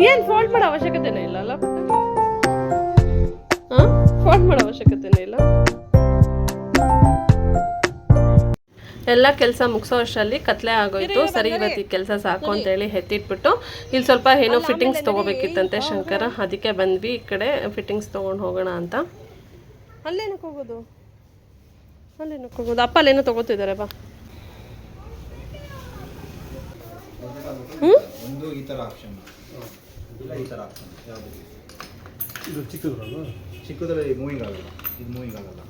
ಏನ್ ಫೋಲ್ಡ್ ಮಾಡೋ ಅವಶ್ಯಕತೆನೇ ಇಲ್ಲ ಅಲ್ಲ? ಫೋಲ್ಡ್ ಮಾಡೋ ಅವಶ್ಯಕತೆನೇ ಇಲ್ಲ. ಎಲ್ಲ ಕೆಲಸ ಮುಗಿಸೋ ಅಷ್ಟರಲ್ಲಿ ಕತ್ಲೆ ಆಗೋಯ್ತು. ಸರಿ ಇವತ್ತು ಈ ಕೆಲಸ ಸಾಕು ಅಂತೇಳಿ ಎತ್ತಿಟ್ಬಿಟ್ಟು ಇಲ್ಲಿ ಸ್ವಲ್ಪ ಏನೋ ಫಿಟ್ಟಿಂಗ್ಸ್ ತೊಗೋಬೇಕಿತ್ತಂತೆ ಶಂಕರ, ಅದಕ್ಕೆ ಬಂದ್ವಿ ಈ ಕಡೆ ಫಿಟ್ಟಿಂಗ್ಸ್ ತೊಗೊಂಡು ಹೋಗೋಣ ಅಂತ. ಅಲ್ಲೇನಕ್ಕೆ ಹೋಗೋದು? ಅಲ್ಲೇನಕ್ಕೆ ಹೋಗೋದು? ಅಪ್ಪ ಅಲ್ಲೇನೋ ತೊಗೋತಿದ್ದಾರೆ ಬಾ. ಒಂದು ಈ ಥರ ಆಪ್ಷನ್ ಇಲ್ಲ, ಈ ಥರ ಆಪ್ಷನ್ ಯಾವುದು? ಇದು ಚಿಕ್ಕದ್ರಲ್ಲ? ಚಿಕ್ಕದ್ರಲ್ಲಿ ಮೂವಿಂಗ್ ಆಗಲ್ಲ, ಇದು ಮೂವಿಂಗ್ ಆಗಲ್ಲ,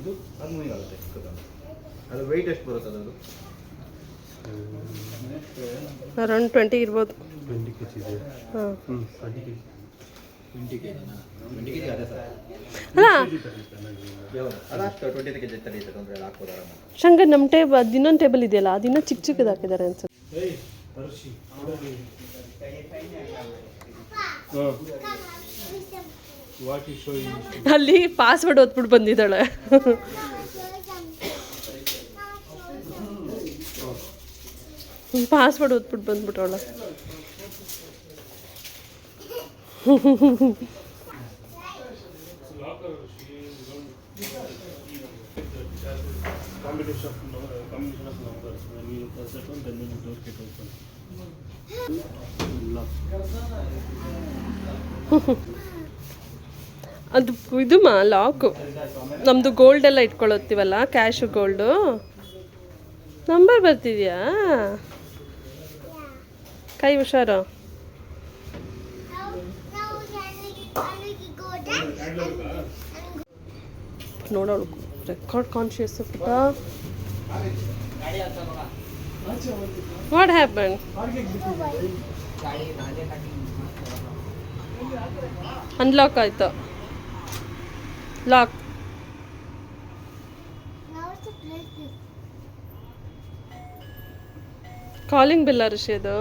ಇದು ಅದು ಮೂವಿಂಗ್ ಆಗುತ್ತೆ ಚಿಕ್ಕದ್ರಲ್ಲಿ. ಅದು ವೆಯ್ಟ್ ಎಷ್ಟು ಬರುತ್ತೆ ಅದು? ಅರೌಂಡ್ 20 ಇರ್ಬೋದು. 20 kg ಇದೆ. ಹಾಂ, 20 kg. 20 kg ಅದೇ ಸರ್. ಅಲ್ಲ ಅದು ಅಷ್ಟು 20 kg ತಡೀತದೆ, ತೊಂದರೆ ಇಲ್ಲ, ಹಾಕ್ಬೋದು ಆರಾಮಾಗಿ. ಶಂಕರ್ ನಮ್ಮ ಟೇಬಲ್ ಅದು ಇನ್ನೊಂದು ಟೇಬಲ್ ಇದೆಯಲ್ಲ, ಅದಿನ್ನೂ ಚಿಕ್ಕ ಚಿಕ್ಕದು ಹಾಕಿದ್ದಾರೆ ಅನ್ಸುತ್ತೆ. ಏಯ್ ತರ್ಸಿ. What is showing? ಅಲ್ಲಿ ಪಾಸ್ವರ್ಡ್ ಓದ್ಬಿಟ್ಟು ಬಂದಿದ್ದಾಳೆ. Password ಓದ್ಬಿಟ್ಟು ಬಂದ್ಬಿಟ್ಟವಳ. Combination of numbers. When you press that one, then the door get open. Lock. ಅದು ಇದು ಲಾಕು. ನಮ್ಮದು ಗೋಲ್ಡ್ ಎಲ್ಲ ಇಟ್ಕೊಳ್ಳೋತೀವಲ್ಲ, ಕ್ಯಾಶು ಗೋಲ್ಡು. ನಂಬರ್ ಬರ್ತಿದ್ಯಾ? ಕೈ ಹುಷಾರು. ನೋಡೋಳು ರೆಕಾರ್ಡ್ ಕಾನ್ಶಿಯಸ್ ಪುಟ. What happen? ಅನ್ಲಾಕ್ ಆಯ್ತು. ಲಾಕ್. ಕಾಲಿಂಗ್ ಬಿಲ್ ಋಷಿ ಅದು.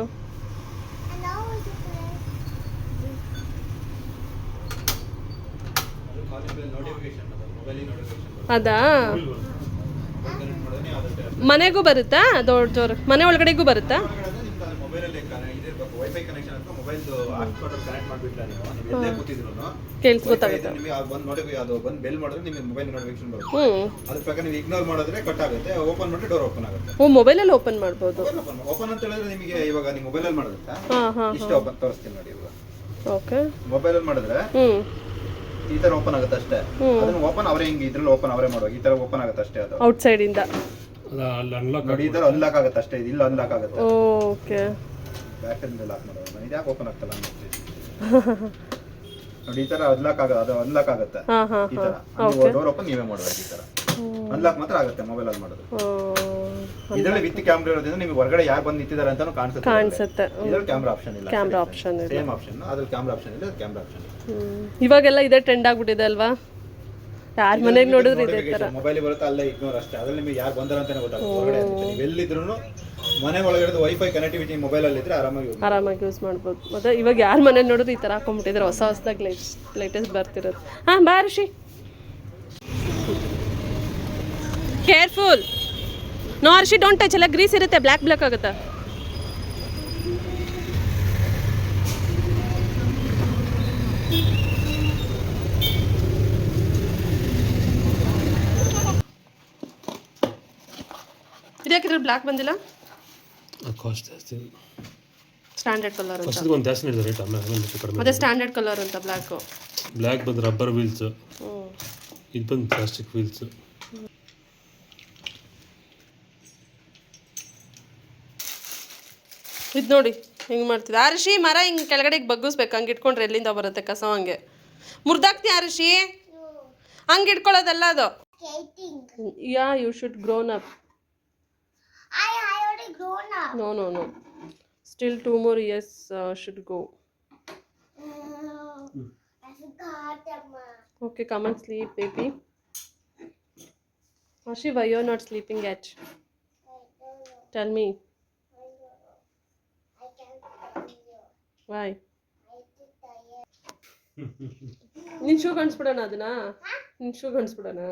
ಅದಾ ಮನೆಗೂ ಬರುತ್ತಾ? ದೊಡ್ಡ ಜೋರು ಮನೆ ಒಳಗಡೆಗೂ ಬರುತ್ತಾ? ಮೊಬೈಲಲ್ಲಿ ಇದಿರಬೇಕು, ವೈಫೈ ಕನೆಕ್ಷನ್ ಅಥವಾ ಮೊಬೈಲ್ದು ಹಾಟ್ಸ್ಪಾಟ್ ಕನೆಕ್ಟ್ ಮಾಡಿಬಿಟ್ರೆ ನೀವು ಎಲ್ಲೇ ಕೂತಿದ್ರು ಗೊತ್ತಾಗುತ್ತೆ. ನಿಮಗೆ ಅದು ಬಂದು ನೋಟಿಫಿಕೇಶನ್ ಅದು ಬಂದು ಬೆಲ್ ಮಾಡಿದ್ರೆ ನಿಮಗೆ ಮೊಬೈಲ್ ನೋಟಿಫಿಕೇಶನ್ ಬರುತ್ತೆ. ಹ್ಞೂ. ಅದ್ರ ಪ್ರಕಾರ ನೀವು ಇಗ್ನೋರ್ ಮಾಡಿದ್ರೆ ಕಟ್ ಆಗುತ್ತೆ, ಓಪನ್ ಮಾಡಿದ್ರೆ ಡೋರ್ ಓಪನ್ ಆಗುತ್ತೆ. ಓ, ಮೊಬೈಲಲ್ಲಿ ಓಪನ್ ಮಾಡ್ಬೋದು. ಓಪನ್ ಅಂತ ಹೇಳಿದ್ರೆ ನಿಮಗೆ ಇವಾಗ ನೀವು ಮೊಬೈಲಲ್ಲಿ ಮಾಡಿದ್ರೆ ಹಾಂ ಹಾಂ ಇಷ್ಟು ಓಪನ್ ತೋರಿಸ್ತೀನಿ ನೋಡಿ. ಇವಾಗ ಓಕೆ, ಮೊಬೈಲಲ್ಲಿ ಮಾಡಿದ್ರೆ ಹ್ಞೂ ಈ ತರ ಓಪನ್ ಆಗುತ್ತೆ ಅಷ್ಟೇ. ಅದನ್ನ ಓಪನ್ ಅವರೇ ಹಿಂಗೆ ಇದ್ರಲ್ಲಿ ಓಪನ್ ಅವರೇ ಮಾಡುವಾಗ ಈ ತರ ಓಪನ್ ಆಗುತ್ತೆ ಅಷ್ಟೇ. ಅದು ಔಟ್ಸೈಡಿಂದ ಅನ್ಲಾಕ್ ನೋಡಿ ಈ ತರ ಅನ್ಲಾಕ್ ಆಗುತ್ತೆ ಅಷ್ಟೇ. ಇಲ್ಲ ಅನ್ಲಾಕ್ ಆಗುತ್ತೆ. ಓಕೆ, ಬ್ಯಾಕ್ ಇಂದ ಲಾಕ್ ಮಾಡೋದು. ಇದು ಯಾಕೆ ಓಪನ್ ಆಗ್ತಲ್ಲ ನೋಡಿ ಈ ತರ ಅನ್ಲಾಕ್ ಅದು ಅನ್ಲಾಕ್ ಆಗುತ್ತೆ ಈ ತರ. ಡೋರ್ ಓಪನ್ ನೀವೇ ಮಾಡಬೇಕು ಈ ತರ. ಅನ್ಲಾಕ್ ಮಾತ್ರ ಆಗುತ್ತೆ ಮೊಬೈಲ್ ಅಲ್ಲಿ ಮಾಡೋದು. ಇದರಲ್ಲಿ ವಿತ್ ಕ್ಯಾಮ್ರಾ ಇರೋದ್ರಿಂದ ನಿಮಗೆ ಹೊರಗಡೆ ಯಾರು ಬಂದು ನಿಂತಿದ್ದಾರೆ ಅಂತಾನು ಕಾಣಿಸುತ್ತೆ. ಇದರಲ್ಲಿ ಕ್ಯಾಮ್ರಾ ಆಪ್ಷನ್ ಇಲ್ಲ. ಕ್ಯಾಮ್ರಾ ಆಪ್ಷನ್ ಇದೆ. Same option. ಅದ್ರಲ್ಲಿ ಕ್ಯಾಮ್ರಾ ಆಪ್ಷನ್ ಇಲ್ಲ, ಕ್ಯಾಮ್ರಾ ಆಪ್ಷನ್ ಇಲ್ಲ. ಇವಾಗೆಲ್ಲ ಇದೇ ಟ್ರೆಂಡ್ ಆಗ್ಬಿಟ್ಟಿದೆ ಅಲ್ವಾ? ಯಾರ ಮನೆಗೆ ನೋಡಿದ್ರೆ ಇದೇ ತರ ಮೊಬೈಲ್ ಬರುತ್ತೆ, ಅಲ್ಲೇ ಇಗ್ನೋರ್ ಅಷ್ಟೇ. ಅದ್ರಲ್ಲಿ ನಿಮಗೆ ಯಾರು ಬಂದಾರ ಅಂತಾನೆ ಗೊತ್ತಾಗುತ್ತೆ. ಹೊರಗಡೆ ನೀವು ಎಲ್ಲಿದ್ರು ಮನೆ ಒಳಗಡೆ ವೈಫೈ ಕನೆಕ್ಟಿವಿಟಿ ಮೊಬೈಲ್ ಅಲ್ಲಿ ಇದ್ರೆ ಆರಾಮಾಗಿ ಯೂಸ್ ಮಾಡ್ಬೋದು. ಮತ್ತೆ ಇವಾಗ ಯಾರ ಮನೆ ನೋಡಿದ್ರೆ ಈ ತರ ಹಾಕೊಂಡ್ಬಿಟ್ಟಿದ್ರೆ ಹೊಸದಾಗಿ ಲೇಟೆಸ್ಟ್ ಬರ್ತಿರೋದು. ಹಾಂ, ಬಾ Rishi, careful. No Rishi, don't touch. ಎಲ್ಲ ಗ್ರೀಸ್ ಇರುತ್ತೆ, ಬ್ಲ್ಯಾಕ್ ಆಗುತ್ತೆ. ಇದ್ಯಾಕಿದ್ರೆ ಬ್ಲ್ಯಾಕ್ ಬಂದಿಲ್ಲ? ಕಾಸ್ಟ್ ಜಾಸ್ತಿ. ಸ್ಟ್ಯಾಂಡರ್ಡ್ ಕಲರ್ ಅಂತ. ಫಸ್ಟ್ ಒಂದು ಜಾಸ್ತಿ ಇದೆ ರೇಟ್, ಆಮೇಲೆ ಕಡಿಮೆ. ಮತ್ತೆ ಸ್ಟ್ಯಾಂಡರ್ಡ್ ಕಲರ್ ಅಂತ ಬ್ಲ್ಯಾಕ್ ಬಂದು ರಬ್ಬರ್ ವೀಲ್ಸ್, ಇದು ಬಂದು ಪ್ಲಾಸ್ಟಿಕ್ ವೀಲ್ಸ್. ಇದು ನೋಡಿ ಹಿಂಗೆ ಮಾಡ್ತಿದ್ದೆ. ಆರುಷಿ, ಮರ ಹಿಂಗೆ ಕೆಳಗಡೆ ಬಗ್ಗಿಸ್ಬೇಕು. ಹಂಗೆ ಇಟ್ಕೊಂಡ್ರೆ ಎಲ್ಲಿಂದ ಬರುತ್ತೆ ಕಸ? ಹಂಗೆ ಮುರ್ದಾಕ್ತಿ ಆರುಷಿ, ಹಂಗೆ ಇಟ್ಕೊಳ್ಳೋದಲ್ಲ ಅದು. Yeah, you should grown up. I already grown up. No. Still 2 more years should go. I forgot, Amma. Okay, come and sleep, baby. Ashi, why you're not sleeping yet? I don't know. Tell me. I don't know. I can't tell you. Why? I too tired. ನಿನ್ ಶೂ ಕಾಣಿಸ್ಬಿಡೋಣ ಅದನ್ನ? ನಿನ್ ಶೂ ಕಾಣಿಸ್ಬಿಡೋಣ? No.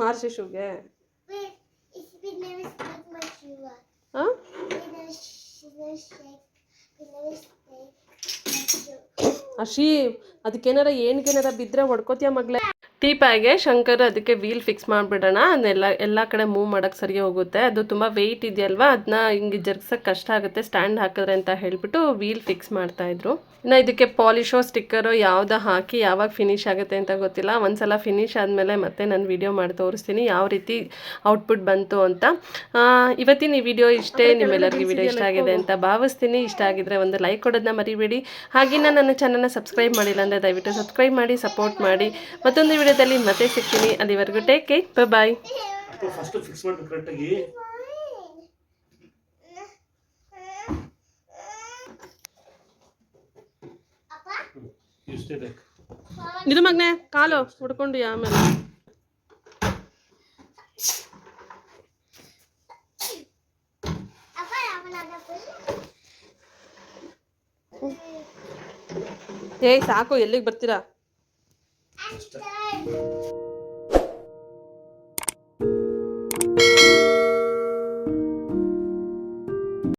ಆರ್ಸಿ ಶೂಗೆ? Wait, it's been never stuck my shoe. ಹಾಂ, We never shake. We never shake my shoe. ಅಶಿ, ಅದಕ್ಕೇನಾರ ಏನ್ಗೇನಾರ ಬಿದ್ದರೆ ಹೊಡ್ಕೋತೀಯ ಮಗಳೇ. ಟೀಪಾಗೆ ಶಂಕರ್ ಅದಕ್ಕೆ ವೀಲ್ ಫಿಕ್ಸ್ ಮಾಡಿಬಿಡೋಣ. ಅದನ್ನೆಲ್ಲ ಎಲ್ಲ ಕಡೆ ಮೂವ್ ಮಾಡೋಕ್ಕೆ ಸರಿ ಹೋಗುತ್ತೆ. ಅದು ತುಂಬ ವೆಯ್ಟ್ ಇದೆಯಲ್ವಾ, ಅದನ್ನ ಹಿಂಗೆ ಜರ್ಗ್ಸೋಕ್ಕೆ ಕಷ್ಟ ಆಗುತ್ತೆ ಸ್ಟ್ಯಾಂಡ್ ಹಾಕಿದ್ರೆ ಅಂತ ಹೇಳಿಬಿಟ್ಟು ವೀಲ್ ಫಿಕ್ಸ್ ಮಾಡ್ತಾಯಿದ್ರು. ಇನ್ನು ಇದಕ್ಕೆ ಪಾಲಿಶೋ ಸ್ಟಿಕ್ಕರು ಯಾವುದೋ ಹಾಕಿ ಯಾವಾಗ ಫಿನಿಶ್ ಆಗುತ್ತೆ ಅಂತ ಗೊತ್ತಿಲ್ಲ. ಒಂದ್ಸಲ ಫಿನಿಶ್ ಆದಮೇಲೆ ಮತ್ತೆ ನಾನು ವಿಡಿಯೋ ಮಾಡಿ ತೋರಿಸ್ತೀನಿ ಯಾವ ರೀತಿ ಔಟ್ಪುಟ್ ಬಂತು ಅಂತ. ಇವತ್ತಿನ ಈ ವಿಡಿಯೋ ಇಷ್ಟೇ. ನಿಮ್ಮೆಲ್ಲರಿಗೂ ವಿಡಿಯೋ ಇಷ್ಟ ಆಗಿದೆ ಅಂತ ಭಾವಿಸ್ತೀನಿ. ಇಷ್ಟ ಆಗಿದ್ರೆ ಒಂದು ಲೈಕ್ ಕೊಡೋದನ್ನ ಮರಿಬೇಡಿ. ಹಾಗೆಯೇ ನನ್ನ ಚಾನಲ್ನ ಸಬ್ಸ್ಕ್ರೈಬ್ ಮಾಡಿಲ್ಲ ಅಂದರೆ ದಯವಿಟ್ಟು ಸಬ್ಸ್ಕ್ರೈಬ್ ಮಾಡಿ, ಸಪೋರ್ಟ್ ಮಾಡಿ. ಮತ್ತೊಂದು ವಿಡಿಯೋದಲ್ಲಿ ಮತ್ತೆ ಸಿಗ್ತೀನಿ. ಅಲ್ಲಿವರೆಗೂ ಟೇಕ್ ಕೇರ್, ಬಾಯ್. ಫಸ್ಟ್ ಫಿಕ್ಸ್ ಮಾಡಿ ಕರೆಕ್ಟಾಗಿ. ಇದು ಮಗನೆ ಕಾಲು ಹುಡ್ಕೊಂಡು ಆಮೇಲೆ ಏಯ್ ಸಾಕು, ಎಲ್ಲಿಗೆ ಬರ್ತೀರಾ? I'm tired.